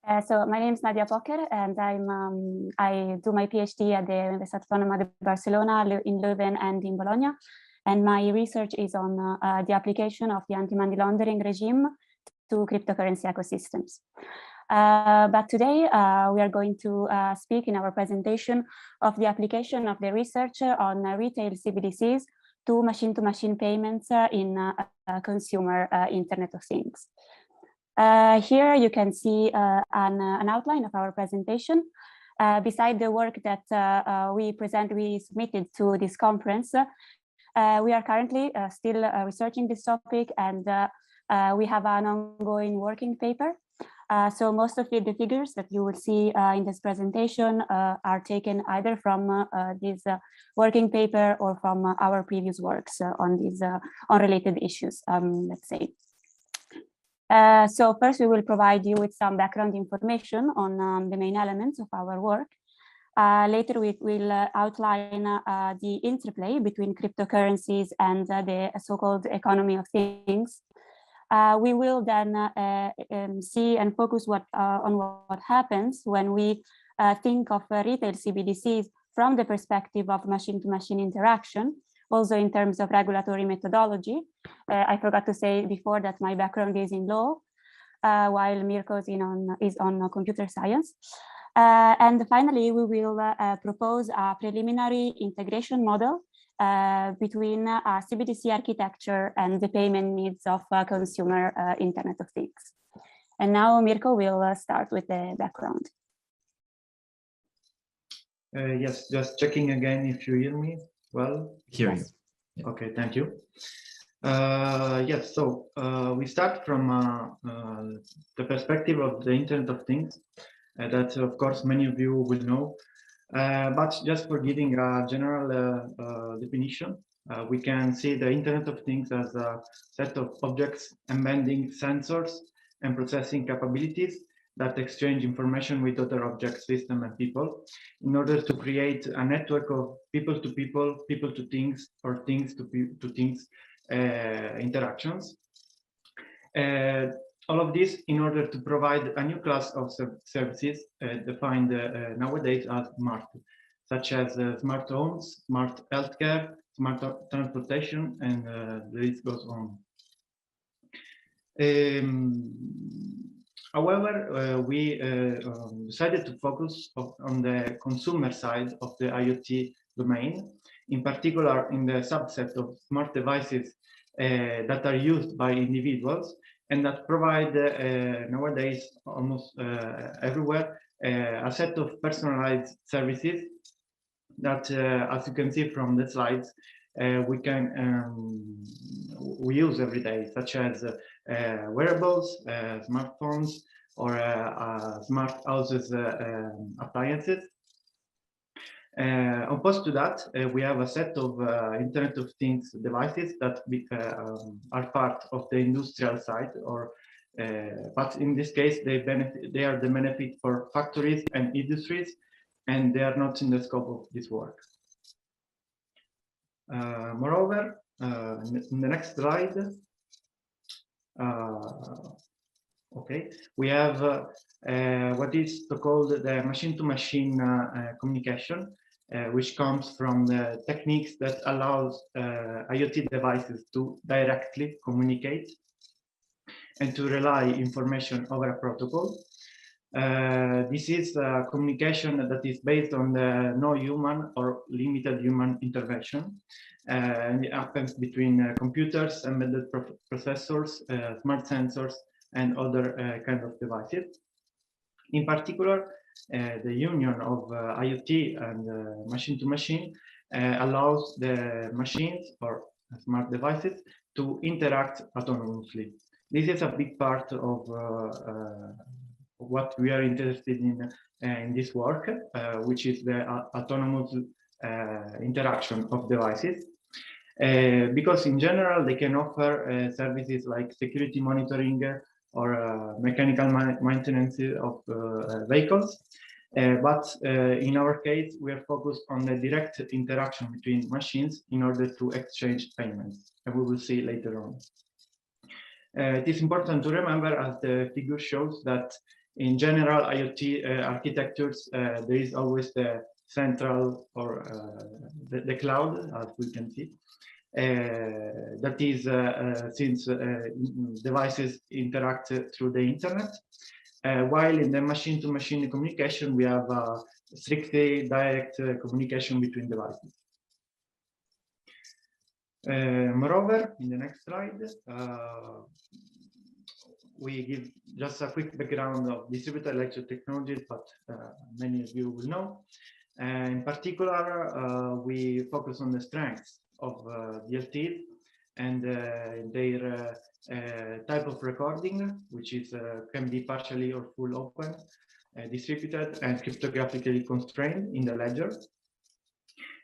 So my name is Nadia Poker, and I do my PhD at the Universitat Autònoma de Barcelona, in Leuven and in Bologna. And my research is on the application of the anti-money laundering regime to cryptocurrency ecosystems. But today we are going to speak in our presentation of the application of the research on retail CBDCs to machine-to-machine payments in consumer Internet of Things. Here you can see an outline of our presentation. Beside the work that we submitted to this conference, we are currently still researching this topic, and we have an ongoing working paper. So most of the figures that you will see in this presentation are taken either from this working paper or from our previous works on these on related issues, let's say. So first, we will provide you with some background information on the main elements of our work. Later, we will outline the interplay between cryptocurrencies and the so-called economy of things. We will then see and focus on what happens when we think of retail CBDCs from the perspective of machine-to-machine interaction, also in terms of regulatory methodology. I forgot to say before that my background is in law, while Mirko's is on computer science. And finally, we will propose a preliminary integration model between CBDC architecture and the payment needs of consumer Internet of Things. And now Mirko will start with the background. Yes, just checking again if you hear me well. Hear you. Yeah. Okay, thank you. Yes, so we start from the perspective of the Internet of Things that, of course, many of you will know. But just for giving a general definition, we can see the Internet of Things as a set of objects embedding sensors and processing capabilities that exchange information with other objects, systems, and people in order to create a network of people-to-people, people-to-things, or things-to-things interactions. All of this in order to provide a new class of services defined nowadays as smart, such as smart homes, smart healthcare, smart transportation, and the list goes on. However, we decided to focus on the consumer side of the IoT domain, in particular in the subset of smart devices that are used by individuals and that provide nowadays almost everywhere a set of personalized services that, as you can see from the slides, we use every day, such as wearables, smartphones, or smart houses appliances. Opposed to that, we have a set of Internet of Things devices that are part of the industrial side, or but in this case, they are the benefit for factories and industries, and they are not in the scope of this work. Moreover, in the next slide, okay, we have what is called the machine-to-machine communication, which comes from the techniques that allows IoT devices to directly communicate and to relay information over a protocol. This is a communication that is based on the no human or limited human intervention, and it happens between computers, embedded processors, smart sensors, and other kind of devices. In particular, the union of IoT and machine-to-machine allows the machines or smart devices to interact autonomously. This is a big part of what we are interested in this work, which is the autonomous interaction of devices. Because in general, they can offer services like security monitoring or mechanical maintenance of vehicles. But in our case, we are focused on the direct interaction between machines in order to exchange payments, and we will see later on. It is important to remember, as the figure shows, that in general IoT architectures, there is always the central or the cloud, as we can see. That is since devices interact through the internet, while in the machine-to-machine communication we have strictly direct communication between devices. Moreover, in the next slide, we give just a quick background of distributed ledger technologies, but many of you will know. In particular, we focus on the strengths of DLTs and their type of recording, which is can be partially or full open, distributed, and cryptographically constrained in the ledger.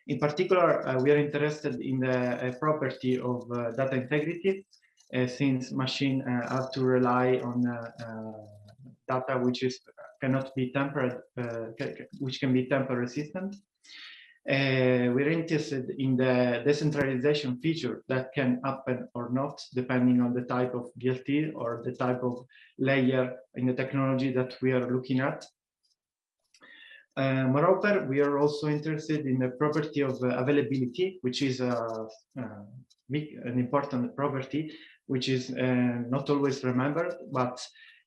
In particular, we are interested in the property of data integrity, since machines have to rely on data which cannot be tampered, which can be tamper resistant. We're interested in the decentralization feature that can happen or not, depending on the type of DLT or the type of layer in the technology that we are looking at. Moreover, we are also interested in the property of availability, which is an important property, which is not always remembered, but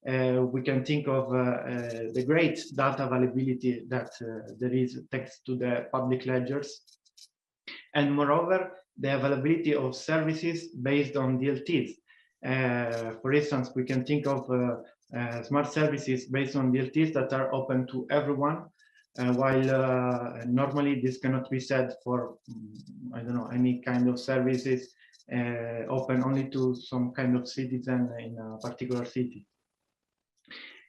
we can think of the great data availability that there is thanks to the public ledgers. And moreover, the availability of services based on DLTs. For instance, we can think of smart services based on DLTs that are open to everyone, while normally this cannot be said for, I don't know, any kind of services open only to some kind of citizen in a particular city.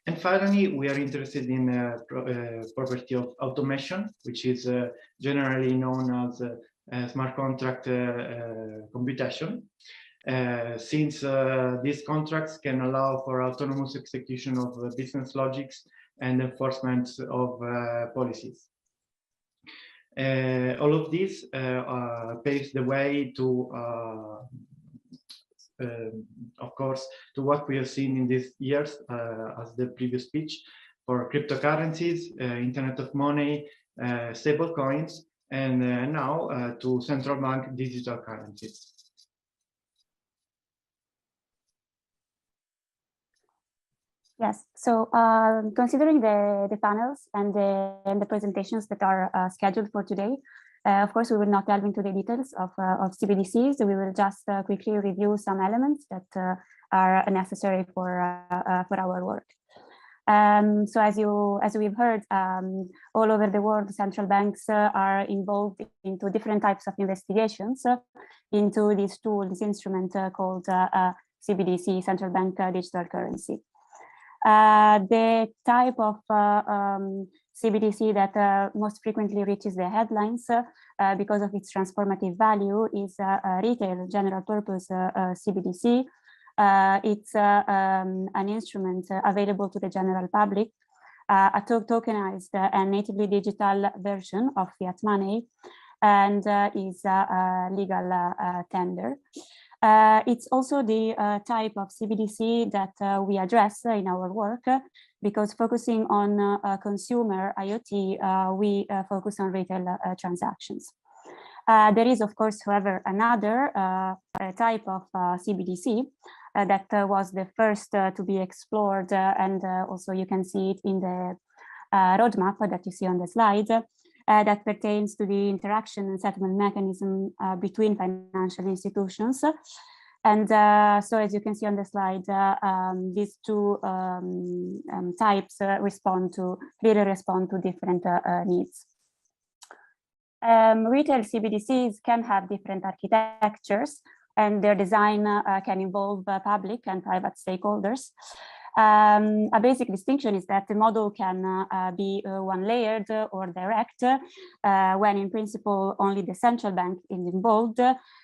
And finally, we are interested in property of automation, which is generally known as smart contract computation, since these contracts can allow for autonomous execution of business logics and enforcement of policies. All of this paves the way to, of course, to what we have seen in these years, as the previous speech, for cryptocurrencies, Internet of Money, stable coins, and now to central bank digital currencies. Yes, so considering the panels and the presentations that are scheduled for today, of course, we will not delve into the details of CBDCs. We will just quickly review some elements that are necessary for our work. So as we've heard, all over the world, central banks are involved into different types of investigations into this tool, this instrument called CBDC, Central Bank Digital Currency. The type of CBDC that most frequently reaches the headlines because of its transformative value is retail general purpose CBDC. It's an instrument available to the general public, a tokenized and natively digital version of fiat money, and is a legal tender. It's also the type of CBDC that we address in our work, because focusing on consumer IoT, we focus on retail transactions. There is, of course, however, another type of CBDC that was the first to be explored, and also you can see it in the roadmap that you see on the slide, that pertains to the interaction and settlement mechanism between financial institutions. And so as you can see on the slide, these two types clearly respond to different needs. Retail CBDCs can have different architectures, and their design can involve public and private stakeholders. A basic distinction is that the model can be one-layered or direct, when in principle only the central bank is involved,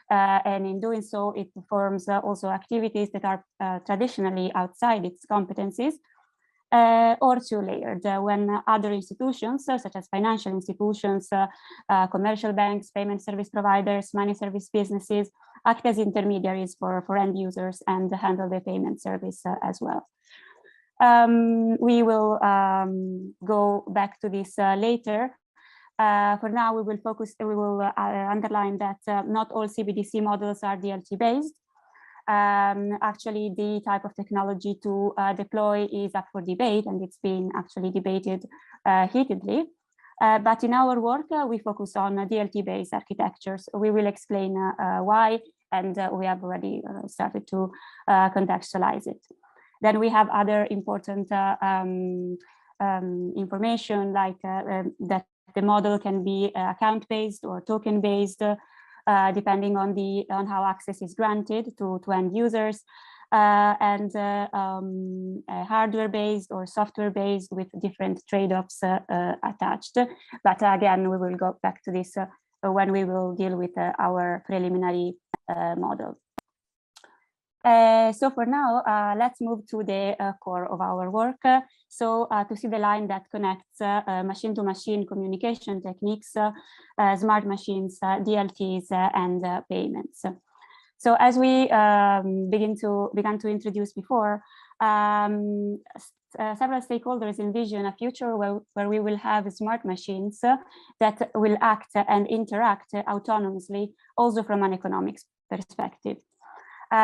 and in doing so it performs also activities that are traditionally outside its competencies, or two-layered, when other institutions such as financial institutions, commercial banks, payment service providers, money service businesses act as intermediaries for end users and handle the payment service as well. We will go back to this later. For now, we will underline that not all CBDC models are DLT based. Actually, the type of technology to deploy is up for debate, and it's been actually debated heatedly. But in our work, we focus on DLT-based architectures. We will explain why, and we have already started to contextualize it. Then we have other important information, like that the model can be account-based or token-based, depending on how access is granted to end users, and hardware-based or software-based with different trade-offs attached. But again, we will go back to this when we will deal with our preliminary model. So for now, let's move to the core of our work. So to see the line that connects machine-to-machine communication techniques, smart machines, DLTs, and payments. So as we began to introduce before, several stakeholders envision a future where we will have smart machines that will act and interact autonomously, also from an economics perspective.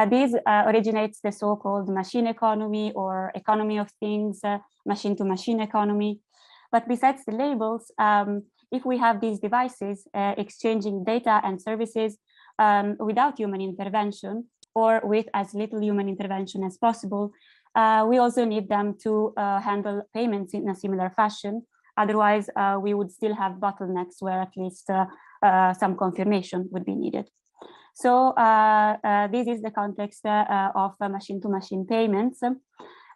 This originates the so-called machine economy or economy of things, machine-to-machine economy. But besides the labels, if we have these devices exchanging data and services without human intervention, or with as little human intervention as possible, we also need them to handle payments in a similar fashion. Otherwise, we would still have bottlenecks where at least some confirmation would be needed. So this is the context of machine-to-machine payments,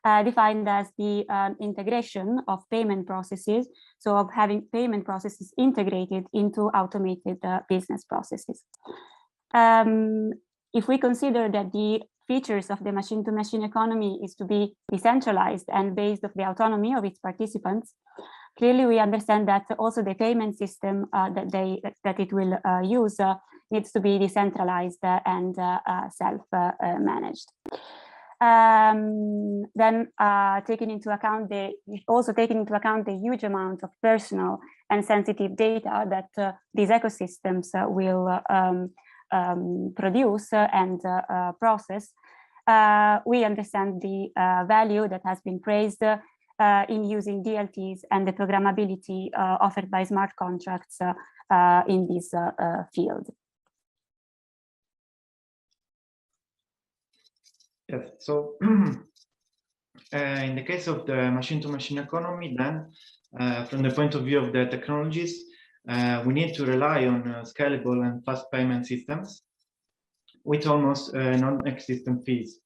defined as the integration of payment processes, so of having payment processes integrated into automated business processes. If we consider that the features of the machine-to-machine economy is to be decentralized and based on the autonomy of its participants, clearly we understand that also the payment system that it will use needs to be decentralized and self-managed. Then taking into account the huge amount of personal and sensitive data that these ecosystems will produce and process, we understand the value that has been praised in using DLTs and the programmability offered by smart contracts in this field. Yes, so in the case of the machine-to-machine economy, then from the point of view of the technologies, we need to rely on scalable and fast payment systems with almost non-existent fees.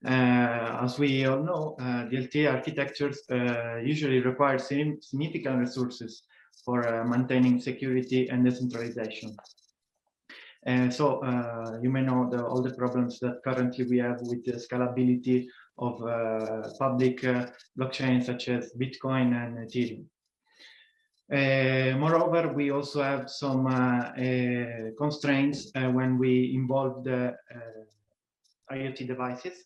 As we all know, DLT architectures usually require significant resources for maintaining security and decentralization. So you may know all the problems that currently we have with the scalability of public blockchains such as Bitcoin and Ethereum. Moreover, we also have some constraints when we involve the IoT devices,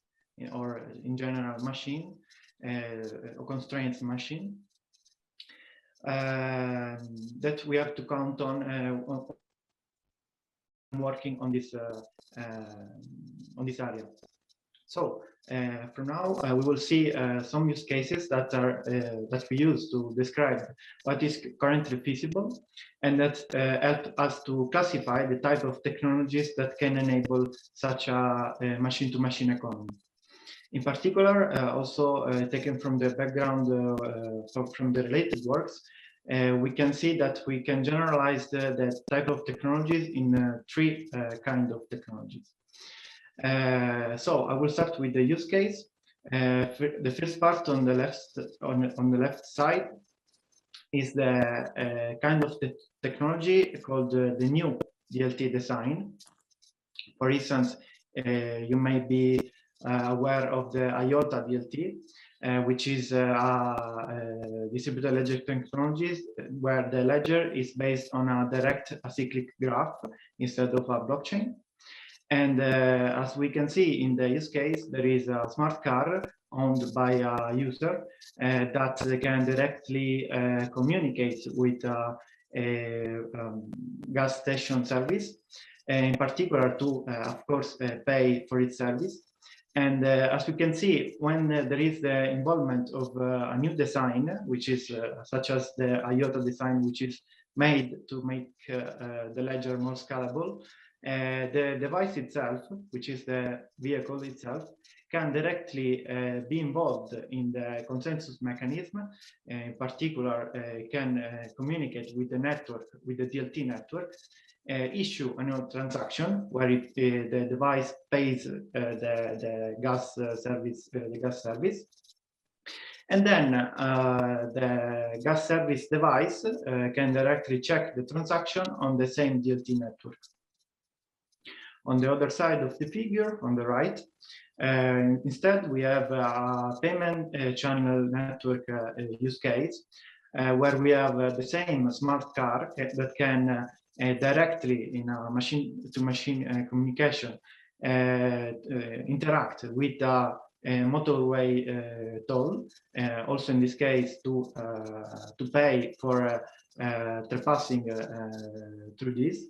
or in general machine, or constraints machine, that we have to count on working on this area. So for now, we will see some use cases that are that we use to describe what is currently feasible, and that help us to classify the type of technologies that can enable such a machine-to-machine economy. In particular, also taken from the background from the related works, we can see that we can generalize the type of technologies in three kind of technologies. So I will start with the use case. The first part on the left side is the kind of the technology called the new DLT design. For instance, you may be aware of the IoT DLT, which is distributed ledger technologies, where the ledger is based on a direct acyclic graph instead of a blockchain. And as we can see in the use case, there is a smart car owned by a user that can directly communicate with a gas station service, in particular to, of course, pay for its service. And as you can see, when there is the involvement of a new design, which is such as the IoT design, which is made to make the ledger more scalable, the device itself, which is the vehicle itself, can directly be involved in the consensus mechanism. In particular, can communicate with the network, with the DLT network, issue a new transaction where the device pays the gas service, and then the gas service device can directly check the transaction on the same DLT network. On the other side of the figure, on the right, instead we have a payment channel network use case where we have the same smart car that can directly in a machine-to-machine communication interact with a motorway toll, also in this case to pay for trespassing through this.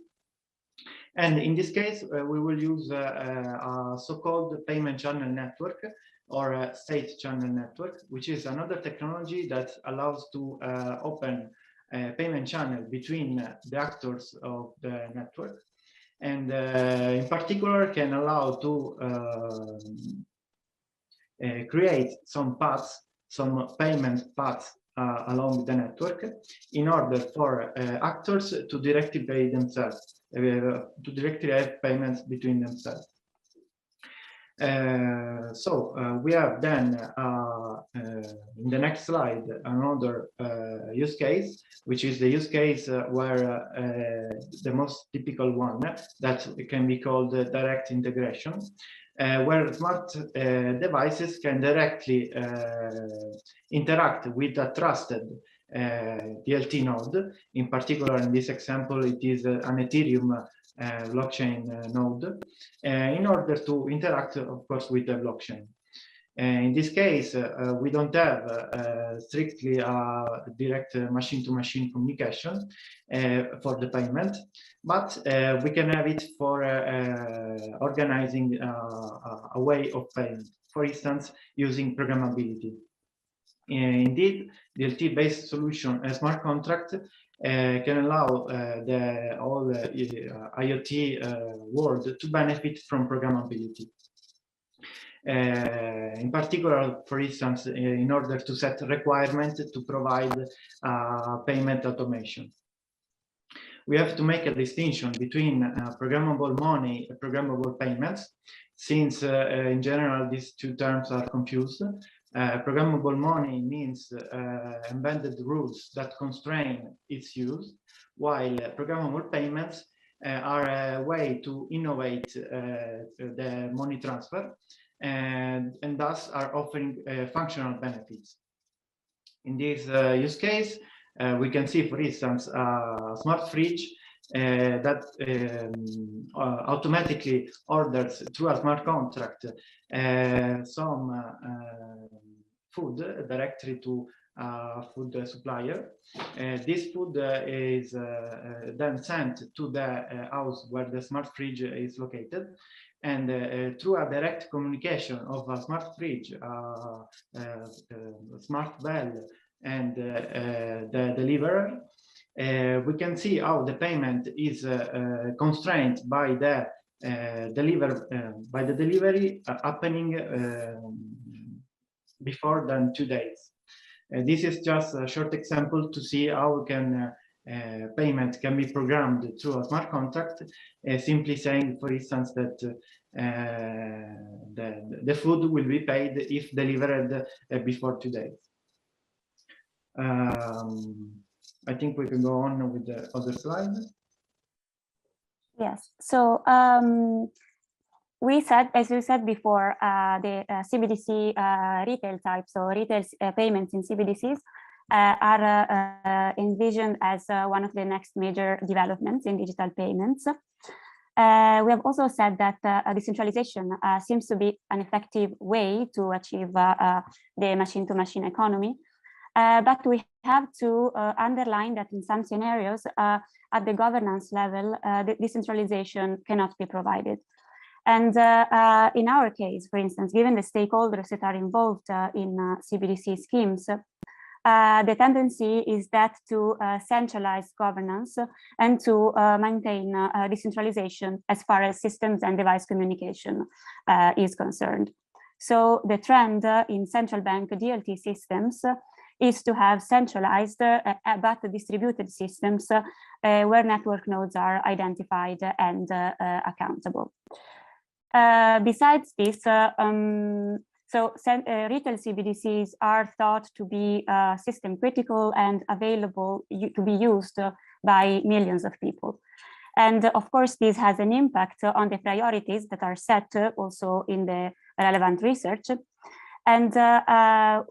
And in this case, we will use a so-called payment channel network or a state channel network, which is another technology that allows to open a payment channel between the actors of the network, and in particular can allow to create some paths, some payment paths along the network in order for actors to directly pay themselves, to directly have payments between themselves. So we have then in the next slide another use case, which is the use case where the most typical one that can be called direct integration, where smart devices can directly interact with a trusted DLT node. In particular, in this example, it is an Ethereum blockchain node, in order to interact, of course, with the blockchain. In this case, we don't have strictly a direct machine-to-machine communication for the payment, but we can have it for organizing a way of paying, for instance, using programmability. Indeed, the DLT-based solution, a smart contract, can allow the whole IoT world to benefit from programmability. In particular, for instance, in order to set requirements to provide payment automation. We have to make a distinction between programmable money and programmable payments, since in general these two terms are confused. Programmable money means embedded rules that constrain its use, while programmable payments are a way to innovate the money transfer and thus are offering functional benefits. In this use case, we can see, for instance, a smart fridge that automatically orders through a smart contract some food directly to a food supplier. This food is then sent to the house where the smart fridge is located, and through a direct communication of a smart fridge, smart bell, and the deliverer, we can see how the payment is constrained by the delivery happening before than 2 days. This is just a short example to see how payment can be programmed through a smart contract, simply saying, for instance, that the food will be paid if delivered before 2 days. I think we can go on with the other slide. Yes. So we said, as you said before, the CBDC retail type, so retail payments in CBDCs are envisioned as one of the next major developments in digital payments. We have also said that decentralization seems to be an effective way to achieve the machine-to-machine economy. But we have to underline that in some scenarios, at the governance level, the decentralization cannot be provided. And in our case, for instance, given the stakeholders that are involved in CBDC schemes, the tendency is that to centralize governance and to maintain decentralization as far as systems and device communication is concerned. So the trend in central bank DLT systems is to have centralized but distributed systems where network nodes are identified and accountable. Besides this, retail CBDCs are thought to be system critical and available to be used by millions of people. And of course, this has an impact on the priorities that are set also in the relevant research. And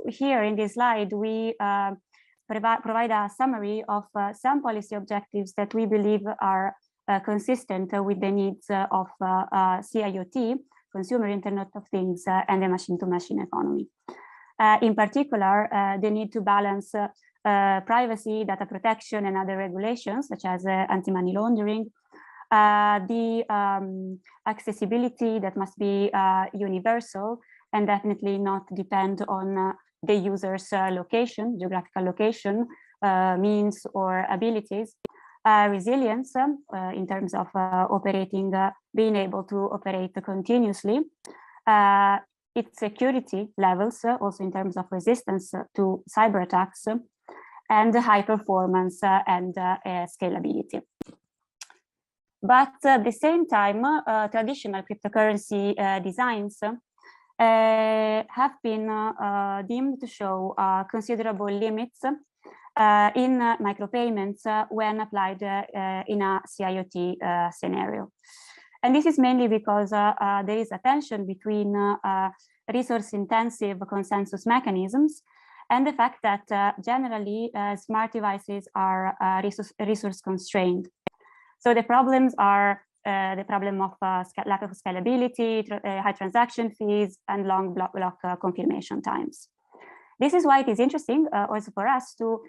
here in this slide, we provide a summary of some policy objectives that we believe are consistent with the needs of CIoT, Consumer Internet of Things, and the machine-to-machine economy. In particular, the need to balance privacy, data protection, and other regulations, such as anti-money laundering, the accessibility that must be universal and definitely not depend on the user's location, geographical location, means, or abilities. Resilience in terms of being able to operate continuously, its security levels, also in terms of resistance to cyber attacks, and high performance and scalability. But at the same time, traditional cryptocurrency designs have been deemed to show considerable limits in micropayments when applied in a CIoT scenario. And this is mainly because there is a tension between resource-intensive consensus mechanisms and the fact that generally smart devices are resource constrained. So the problems are the problem of lack of scalability, high transaction fees, and long block confirmation times. This is why it is interesting also for us to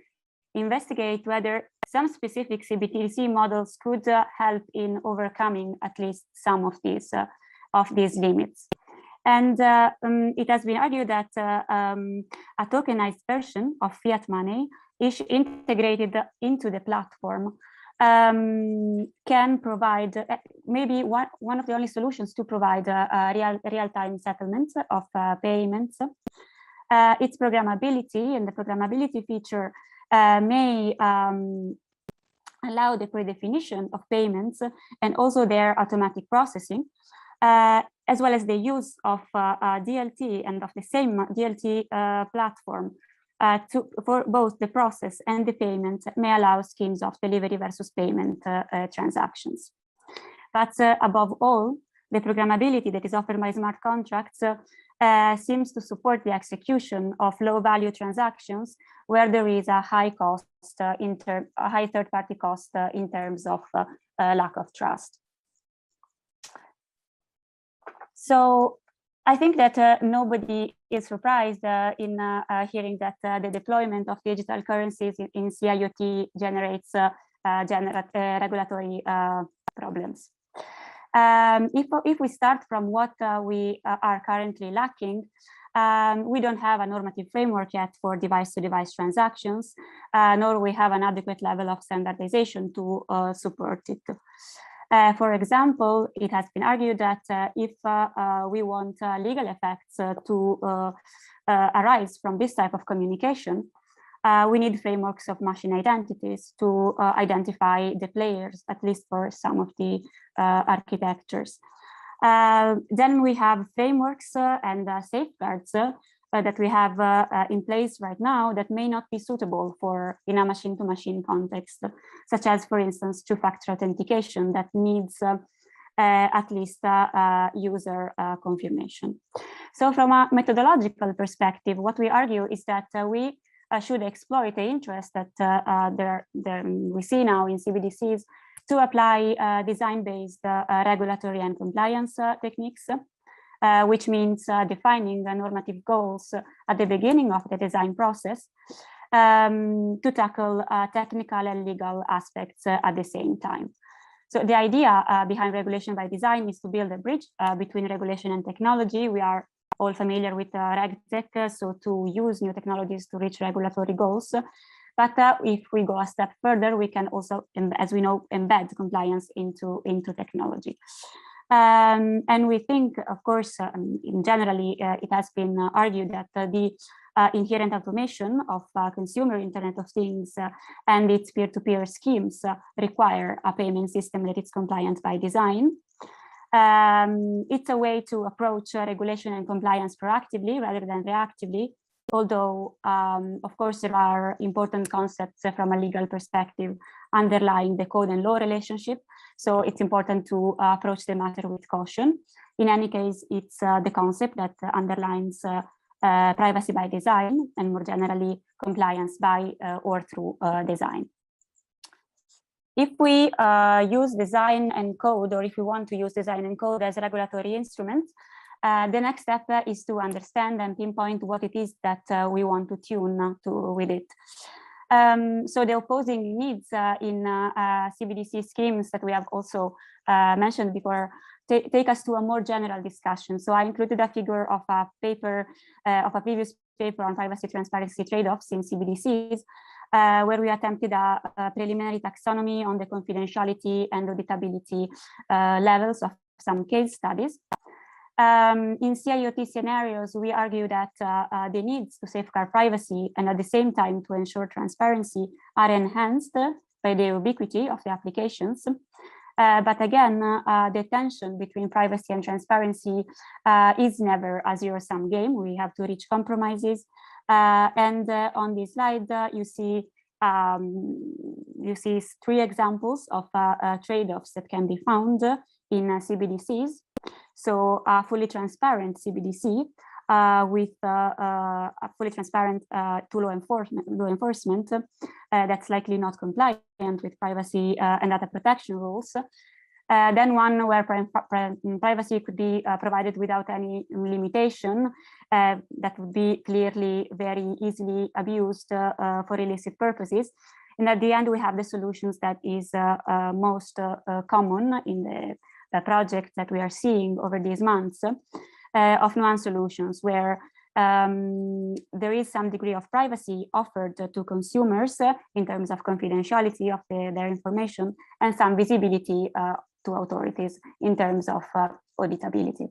investigate whether some specific CBDC models could help in overcoming at least some of these limits. And it has been argued that a tokenized version of fiat money is integrated into the platform can provide maybe one of the only solutions to provide real-time settlements of payments. Its programmability and the programmability feature may allow the predefinition of payments and also their automatic processing, as well as the use of DLT and of the same DLT platform for both the process and the payment may allow schemes of delivery versus payment transactions. But above all, the programmability that is offered by smart contracts seems to support the execution of low-value transactions where there is a high cost, a high third-party cost in terms of lack of trust. So I think that nobody is surprised in hearing that the deployment of digital currencies in CIoT generates regulatory problems. If we start from what we are currently lacking, we don't have a normative framework yet for device-to-device transactions, nor we have an adequate level of standardization to support it. For example, it has been argued that if we want legal effects to arise from this type of communication, we need frameworks of machine identities to identify the players, at least for some of the architectures. Then we have frameworks and safeguards that we have in place right now that may not be suitable for in a machine-to-machine context, such as, for instance, two-factor authentication that needs at least user confirmation. So from a methodological perspective, what we argue is that we should exploit the interest that we see now in CBDCs to apply design-based regulatory and compliance techniques, which means defining the normative goals at the beginning of the design process to tackle technical and legal aspects at the same time. So the idea behind regulation by design is to build a bridge between regulation and technology. We are all familiar with RegTech, so to use new technologies to reach regulatory goals. But if we go a step further, we can also, as we know, embed compliance into technology. And we think, of course, generally, it has been argued that the inherent automation of consumer Internet of Things and its peer-to-peer schemes require a payment system that is compliant by design. It's a way to approach regulation and compliance proactively rather than reactively, although, of course, there are important concepts from a legal perspective underlying the code and law relationship. So it's important to approach the matter with caution. In any case, it's the concept that underlines privacy by design and more generally compliance by or through design. If we use design and code, or if we want to use design and code as regulatory instruments, the next step is to understand and pinpoint what it is that we want to tune with it. So the opposing needs in CBDC schemes that we have also mentioned before take us to a more general discussion. So I included a figure of a paper, of a previous paper on privacy transparency trade-offs in CBDCs, where we attempted a preliminary taxonomy on the confidentiality and auditability levels of some case studies. In CIoT scenarios, we argue that the needs to safeguard privacy and at the same time to ensure transparency are enhanced by the ubiquity of the applications. But again, the tension between privacy and transparency is never a zero-sum game. We have to reach compromises. And on this slide, you see 3 examples of trade-offs that can be found in CBDCs. So a fully transparent CBDC with a fully transparent to law enforcement that's likely not compliant with privacy and data protection rules. Then one where privacy could be provided without any limitation that would be clearly very easily abused for illicit purposes. And at the end, we have the solutions that is most common in the project that we are seeing over these months of nuanced solutions, where there is some degree of privacy offered to consumers in terms of confidentiality of their information and some visibility to authorities in terms of auditability.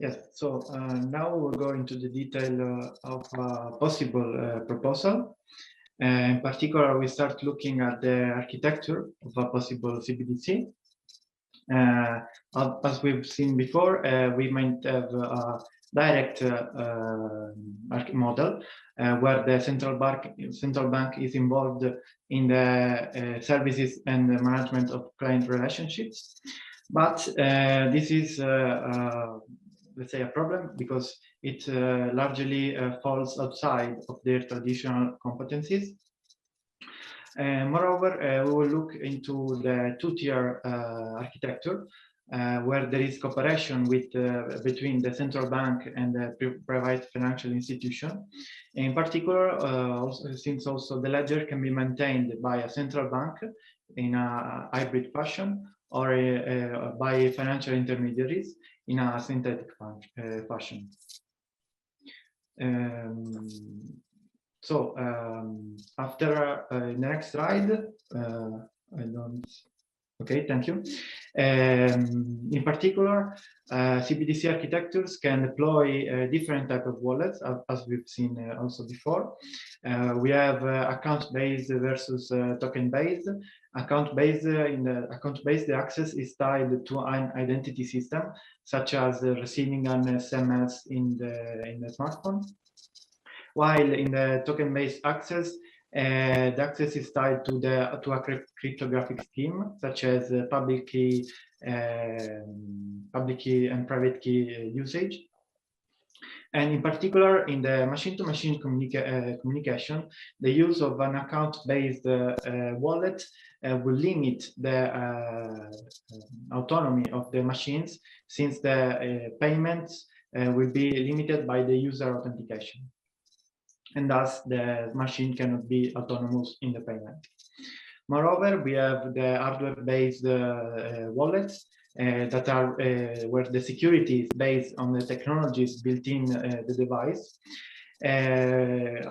Yes, so now we'll go into the detail of possible proposal. In particular, we start looking at the architecture of a possible CBDC. As we've seen before, we might have a direct model where the central bank is involved in the services and the management of client relationships. But this is, let's say, a problem because it largely falls outside of their traditional competencies. Moreover, we will look into the 2-tier architecture, where there is cooperation with between the central bank and the private financial institution. In particular, since also the ledger can be maintained by a central bank in a hybrid fashion or by financial intermediaries in a synthetic fashion. So after the next slide, I don't. Okay, thank you. In particular, CBDC architectures can deploy different type of wallets, as we've seen also before. We have account-based versus token-based. Account-based, in the account-based, the access is tied to an identity system, such as receiving an SMS in the smartphone. While in the token-based access, the access is tied to a cryptographic scheme, such as public key and private key usage. And in particular, in the machine-to-machine communication, the use of an account-based wallet will limit the autonomy of the machines, since the payments will be limited by the user authentication. And thus, the machine cannot be autonomous in the payment. Moreover, we have the hardware-based wallets that are where the security is based on the technologies built in the device,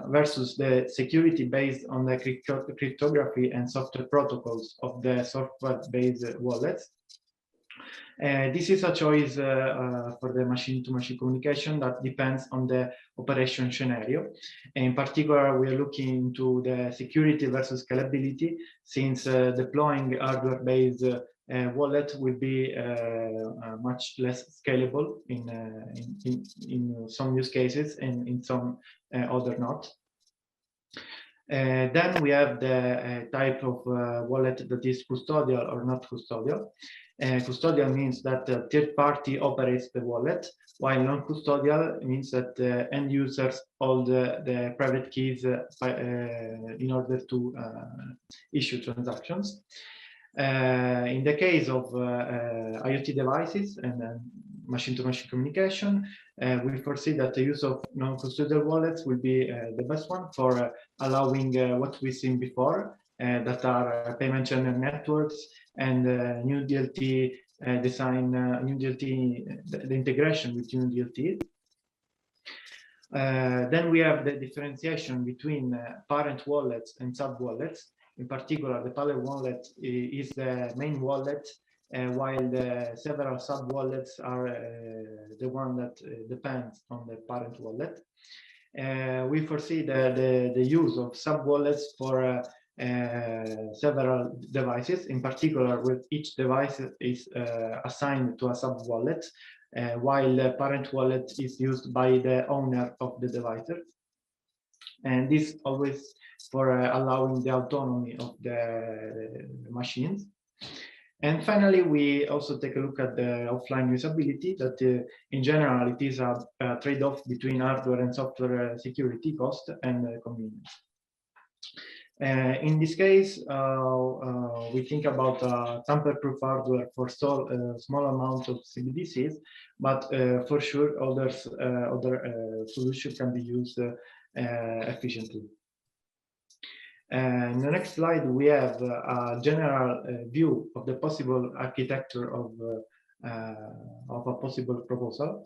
versus the security based on the cryptography and software protocols of the software-based wallets. This is a choice for the machine-to-machine communication that depends on the operation scenario. In particular, we are looking into the security versus scalability, since deploying hardware-based wallet will be much less scalable in some use cases and in some other not. Then we have the type of wallet that is custodial or not custodial. Custodial means that the third party operates the wallet, while non-custodial means that the end users hold the private keys in order to issue transactions. In the case of IoT devices and machine-to-machine communication, we foresee that the use of non-custodial wallets will be the best one for allowing what we've seen before, that are payment channel networks and new DLT design, new DLT, the integration with new DLT. Then we have the differentiation between parent wallets and sub-wallets. In particular, the parent wallet is the main wallet, while the several sub-wallets are the one that depends on the parent wallet. We foresee the use of sub-wallets for several devices. In particular, with each device is assigned to a sub-wallet, while the parent wallet is used by the owner of the devices. And this always for allowing the autonomy of the machines. And finally, we also take a look at the offline usability, that in general, it is a trade-off between hardware and software security, cost, and convenience. In this case, we think about tamper-proof hardware for small amounts of CBDCs, but for sure, other solutions can be used efficiently. In the next slide, we have a general view of the possible architecture of a possible proposal.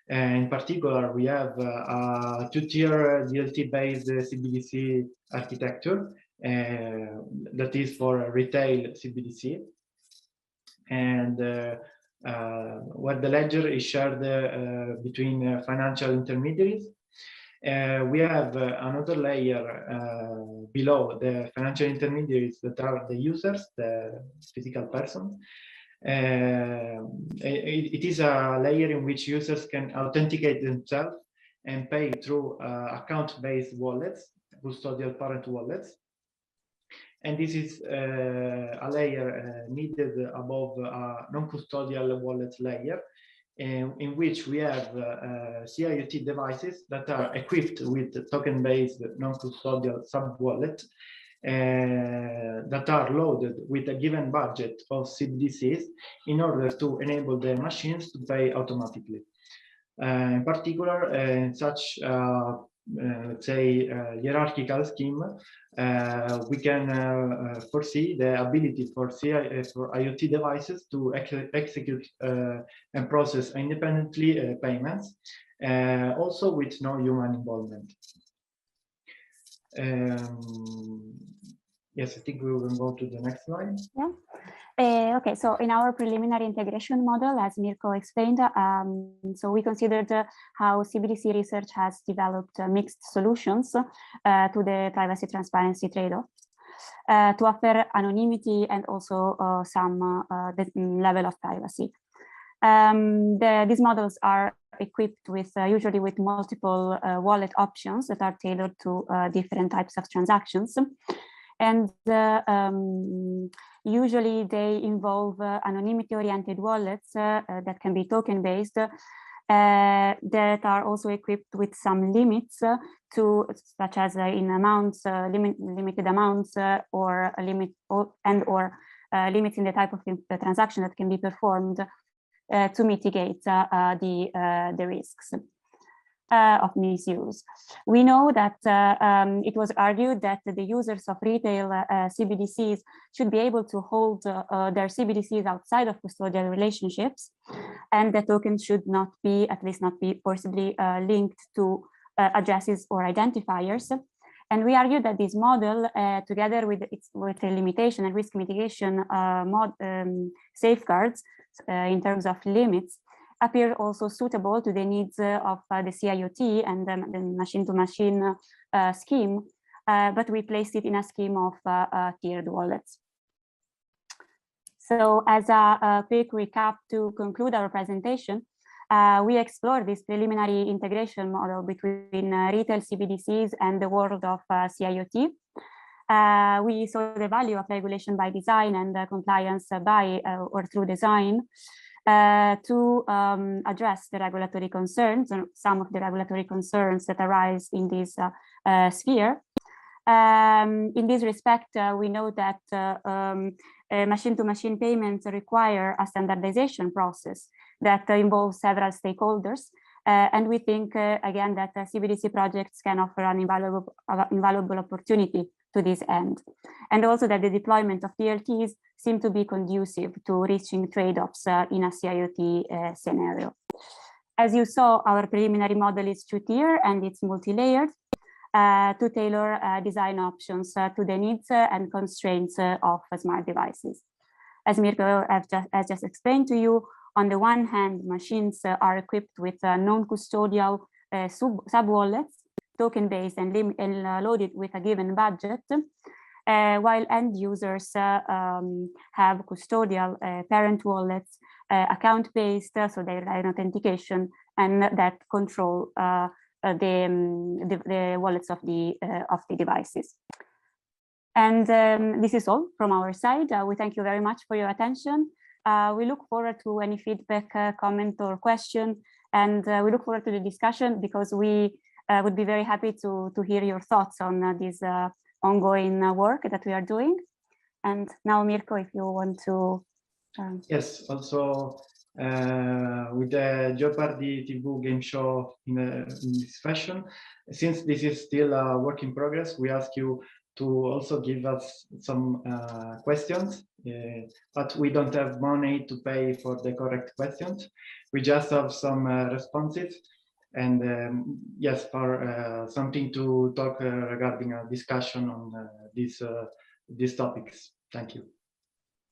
In particular, we have a two-tier DLT-based CBDC architecture that is for retail CBDC, and where the ledger is shared between financial intermediaries. We have another layer below the financial intermediaries that are the users, the physical persons. It is a layer in which users can authenticate themselves and pay through account-based wallets, custodial parent wallets. And this is a layer needed above a non-custodial wallet layer, in which we have CIoT devices that are equipped with token-based non-custodial sub-wallet that are loaded with a given budget of CBDCs in order to enable the machines to pay automatically. In particular, in such let's say hierarchical scheme, we can foresee the ability for IoT devices to execute and process independently payments, also with no human involvement. Yes, I think we will go to the next slide. Yeah. Okay, so in our preliminary integration model, as Mirko explained, so we considered how CBDC research has developed mixed solutions to the privacy transparency trade-off to offer anonymity and also some level of privacy. These models are equipped with usually with multiple wallet options that are tailored to different types of transactions. And usually they involve anonymity-oriented wallets that can be token-based that are also equipped with some limits such as in amounts, limited amounts, or a limit or limits in the type of transaction that can be performed to mitigate the risks of misuse. We know that it was argued that the users of retail CBDCs should be able to hold their CBDCs outside of custodial relationships, and the tokens should not be, at least not be forcibly linked to addresses or identifiers. And we argue that this model, together with the limitation and risk mitigation safeguards in terms of limits, appear also suitable to the needs of the CIoT and the machine-to-machine scheme, but we placed it in a scheme of tiered wallets. So as a quick recap to conclude our presentation, we explored this preliminary integration model between retail CBDCs and the world of CIoT. We saw the value of regulation by design and compliance by or through design to address the regulatory concerns, and some of the regulatory concerns that arise in this sphere. In this respect, we know that machine-to-machine payments require a standardization process that involves several stakeholders. And we think, again, that CBDC projects can offer an invaluable opportunity to this end. And also that the deployment of DLTs seem to be conducive to reaching trade-offs in a CIoT scenario. As you saw, our preliminary model is two-tier and it's multi-layered to tailor design options to the needs and constraints of smart devices. As Mirko has just explained to you, on the one hand, machines are equipped with non-custodial sub-wallets, token-based and loaded with a given budget, while end users have custodial parent wallets, account-based, so they rely on authentication, and that control the wallets of the devices. And this is all from our side. We thank you very much for your attention. We look forward to any feedback, comment, or question, and we look forward to the discussion, because we would be very happy to hear your thoughts on this ongoing work that we are doing. And now, Mirko, if you want to. Yes, also with the Jeopardy TV game show in this fashion, since this is still a work in progress, we ask you to also give us some questions, but we don't have money to pay for the correct questions. We just have some responses, and yes, for something to talk regarding a discussion on these topics. Thank you.